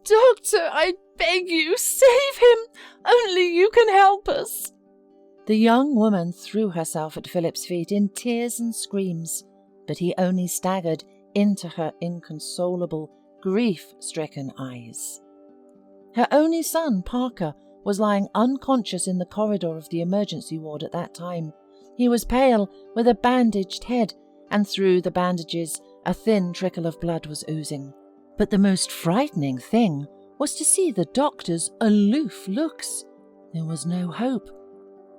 Doctor, I beg you, save him! Only you can help us!" The young woman threw herself at Philip's feet in tears and screams, but he only staggered into her inconsolable, grief-stricken eyes. Her only son, Parker, was lying unconscious in the corridor of the emergency ward at that time. He was pale, with a bandaged head, and through the bandages a thin trickle of blood was oozing. But the most frightening thing was to see the doctor's aloof looks. There was no hope.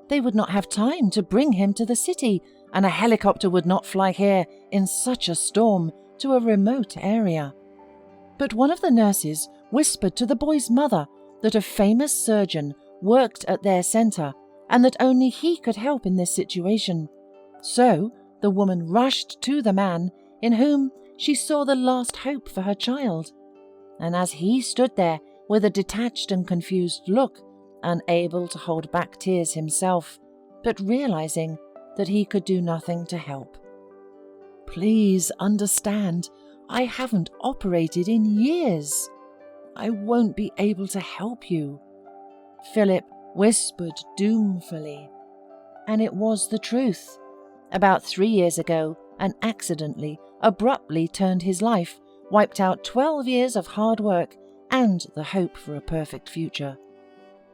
They would not have time to bring him to the city, and a helicopter would not fly here in such a storm to a remote area. But one of the nurses whispered to the boy's mother that a famous surgeon worked at their centre and that only he could help in this situation. So the woman rushed to the man in whom she saw the last hope for her child. And as he stood there with a detached and confused look, unable to hold back tears himself, but realizing that he could do nothing to help. "Please understand, I haven't operated in years. I won't be able to help you," Philip whispered doomfully. And it was the truth. About 3 years ago, an accident abruptly turned his life, wiped out 12 years of hard work and the hope for a perfect future.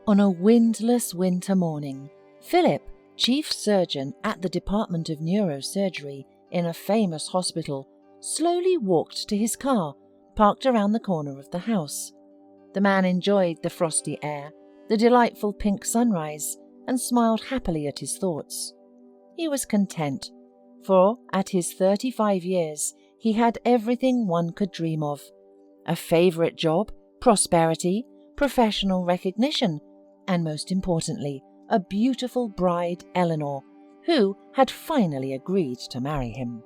On a windless winter morning, Philip, chief surgeon at the Department of Neurosurgery in a famous hospital, slowly walked to his car, parked around the corner of the house. The man enjoyed the frosty air, the delightful pink sunrise, and smiled happily at his thoughts. He was content, for at his 35 years he had everything one could dream of: a favourite job, prosperity, professional recognition, and most importantly, a beautiful bride, Eleanor, who had finally agreed to marry him.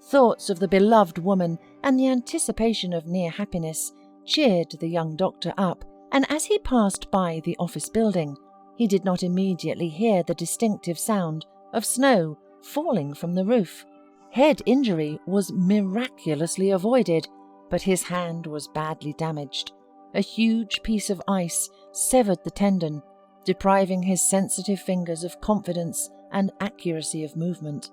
Thoughts of the beloved woman and the anticipation of near happiness cheered the young doctor up, and as he passed by the office building, he did not immediately hear the distinctive sound of snow falling from the roof. Head injury was miraculously avoided, but his hand was badly damaged. A huge piece of ice severed the tendon, depriving his sensitive fingers of confidence and accuracy of movement.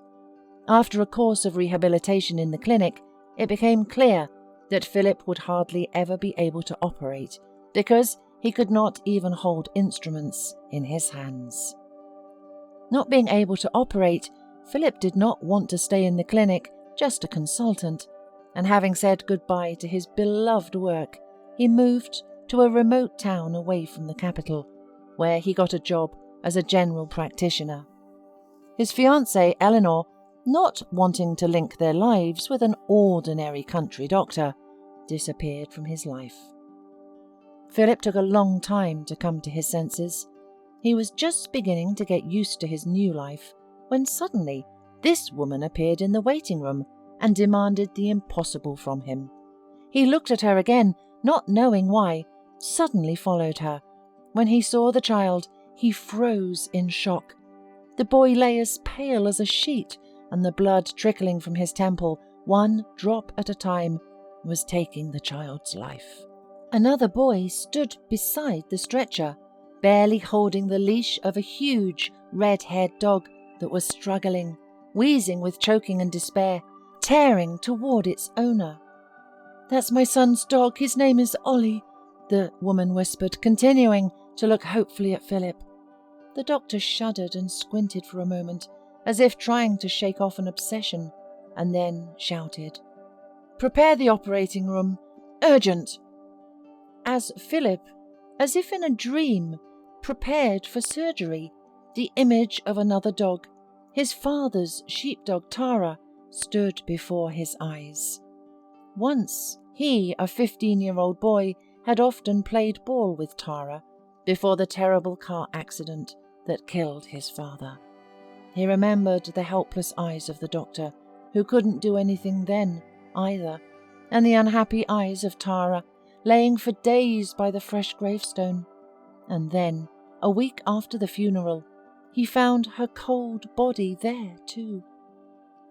After a course of rehabilitation in the clinic, it became clear that Philip would hardly ever be able to operate, because he could not even hold instruments in his hands. Not being able to operate, Philip did not want to stay in the clinic just a consultant, and having said goodbye to his beloved work, he moved to a remote town away from the capital, where he got a job as a general practitioner. His fiancée, Eleanor, not wanting to link their lives with an ordinary country doctor, disappeared from his life. Philip took a long time to come to his senses. He was just beginning to get used to his new life when suddenly this woman appeared in the waiting room and demanded the impossible from him. He looked at her again, not knowing why, suddenly followed her. When he saw the child, he froze in shock. The boy lay as pale as a sheet, and the blood trickling from his temple, one drop at a time, was taking the child's life. Another boy stood beside the stretcher, barely holding the leash of a huge red-haired dog that was struggling, wheezing with choking and despair, tearing toward its owner. "That's my son's dog. His name is Ollie," the woman whispered, continuing to look hopefully at Philip. The doctor shuddered and squinted for a moment, as if trying to shake off an obsession, and then shouted, "Prepare the operating room. Urgent!" As Philip, as if in a dream, prepared for surgery, the image of another dog, his father's sheepdog Tara, stood before his eyes. Once he, a 15-year-old boy, had often played ball with Tara before the terrible car accident that killed his father. He remembered the helpless eyes of the doctor, who couldn't do anything then either, and the unhappy eyes of Tara, laying for days by the fresh gravestone. And then, a week after the funeral, he found her cold body there too.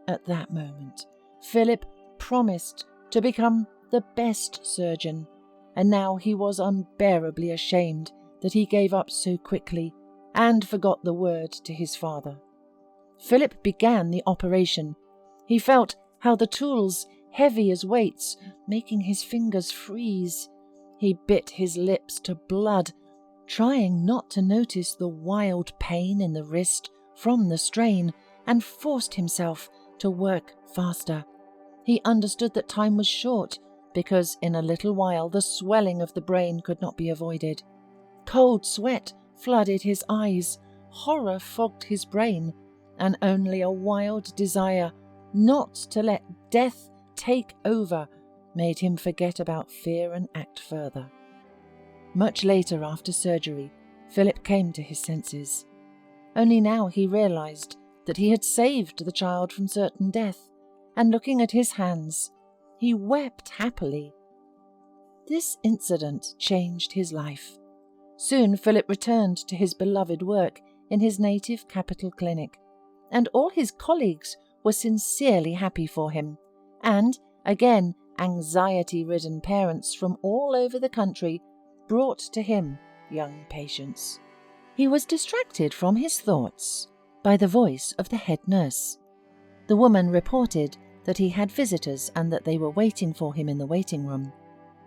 At that moment, Philip promised to become the best surgeon, and now he was unbearably ashamed that he gave up so quickly and forgot the word to his father. Philip began the operation. He felt how the tools, heavy as weights, making his fingers freeze. He bit his lips to blood, trying not to notice the wild pain in the wrist from the strain, and forced himself to work faster. He understood that time was short, because in a little while the swelling of the brain could not be avoided. Cold sweat flooded his eyes, horror fogged his brain, and only a wild desire not to let death take over made him forget about fear and act further. Much later, after surgery, Philip came to his senses. Only now he realized that he had saved the child from certain death, and looking at his hands, he wept happily. This incident changed his life. Soon Philip returned to his beloved work in his native capital clinic, and all his colleagues were sincerely happy for him, and, again, anxiety-ridden parents from all over the country brought to him young patients. He was distracted from his thoughts by the voice of the head nurse. The woman reported that he had visitors and that they were waiting for him in the waiting room.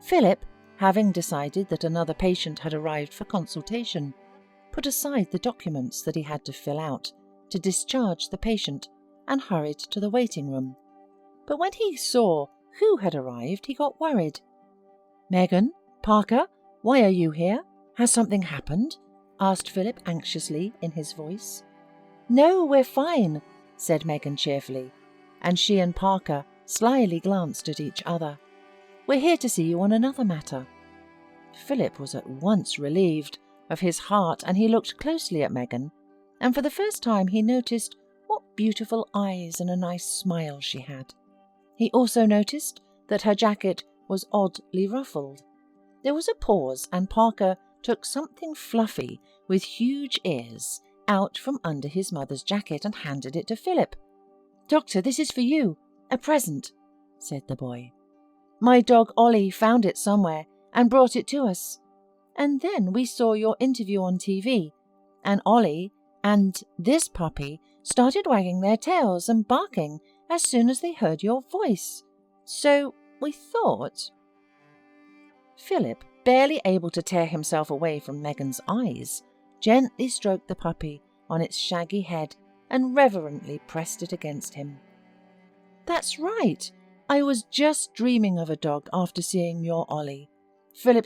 Philip, having decided that another patient had arrived for consultation, put aside the documents that he had to fill out to discharge the patient and hurried to the waiting room. But when he saw who had arrived, he got worried. "Megan? Parker? Why are you here? Has something happened?" asked Philip anxiously in his voice. "No, we're fine," said Megan cheerfully, and she and Parker slyly glanced at each other. "We're here to see you on another matter." Philip was at once relieved of his heart, and he looked closely at Megan, and for the first time he noticed what beautiful eyes and a nice smile she had. He also noticed that her jacket was oddly ruffled. There was a pause, and Parker took something fluffy with huge ears out from under his mother's jacket and handed it to Philip. "Doctor, this is for you, a present," said the boy. "My dog Ollie found it somewhere and brought it to us. And then we saw your interview on TV, and Ollie and this puppy started wagging their tails and barking as soon as they heard your voice. So we thought—" Philip, barely able to tear himself away from Megan's eyes, gently stroked the puppy on its shaggy head and reverently pressed it against him. "That's right. I was just dreaming of a dog after seeing your Ollie." Philip's